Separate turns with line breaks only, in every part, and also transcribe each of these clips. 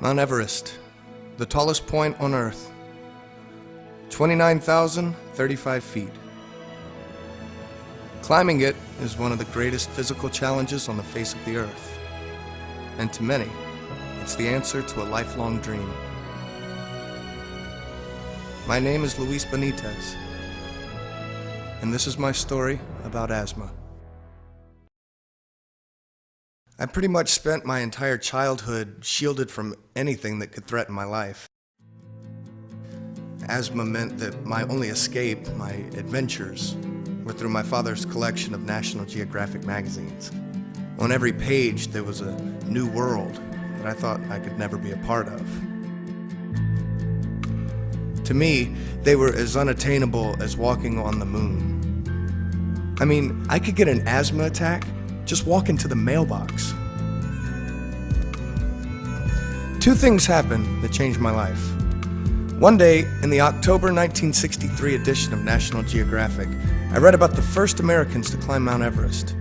Mount Everest, the tallest point on Earth, 29,035 feet. Climbing it is one of the greatest physical challenges on the face of the Earth. And to many, it's the answer to a lifelong dream. My name is Luis Benitez, and this is my story about asthma. I pretty much spent my entire childhood shielded from anything that could threaten my life. Asthma meant that my only escape, my adventures, were through my father's collection of National Geographic magazines. On every page there was a new world that I thought I could never be a part of. To me, they were as unattainable as walking on the moon. I mean, I could get an asthma attack just walk into the mailbox. Two things happened that changed my life. One day, in the October 1963 edition of National Geographic, I read about the first Americans to climb Mount Everest.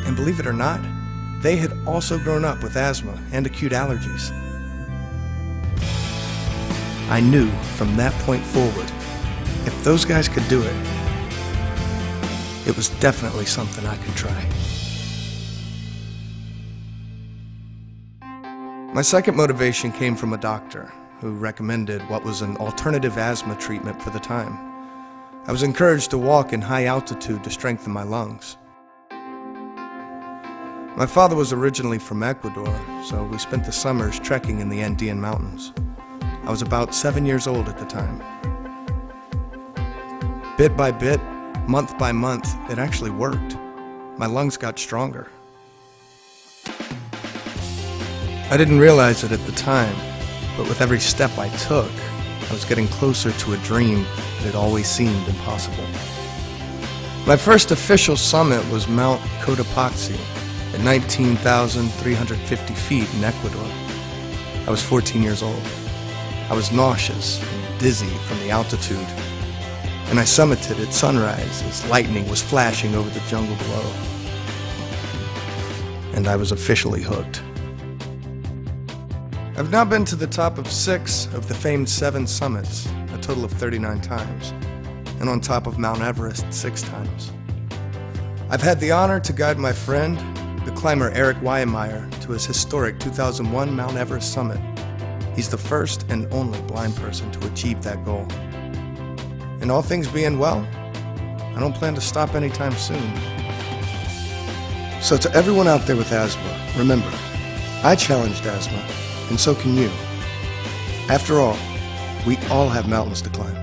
And believe it or not, they had also grown up with asthma and acute allergies. I knew from that point forward, if those guys could do it, it was definitely something I could try. My second motivation came from a doctor who recommended what was an alternative asthma treatment for the time. I was encouraged to walk in high altitude to strengthen my lungs. My father was originally from Ecuador, so we spent the summers trekking in the Andean mountains. I was about 7 years old at the time. Bit by bit, month by month, it actually worked. My lungs got stronger. I didn't realize it at the time, but with every step I took, I was getting closer to a dream that had always seemed impossible. My first official summit was Mount Cotopaxi at 19,350 feet in Ecuador. I was 14 years old. I was nauseous and dizzy from the altitude, and I summited at sunrise as lightning was flashing over the jungle below. And I was officially hooked. I've now been to the top of 6 of the famed 7 summits, a total of 39 times, and on top of Mount Everest 6 times. I've had the honor to guide my friend, the climber Eric Weyemeyer, to his historic 2001 Mount Everest summit. He's the first and only blind person to achieve that goal. And all things being well, I don't plan to stop anytime soon. So to everyone out there with asthma, remember, I challenged asthma, and so can you. After all, we all have mountains to climb.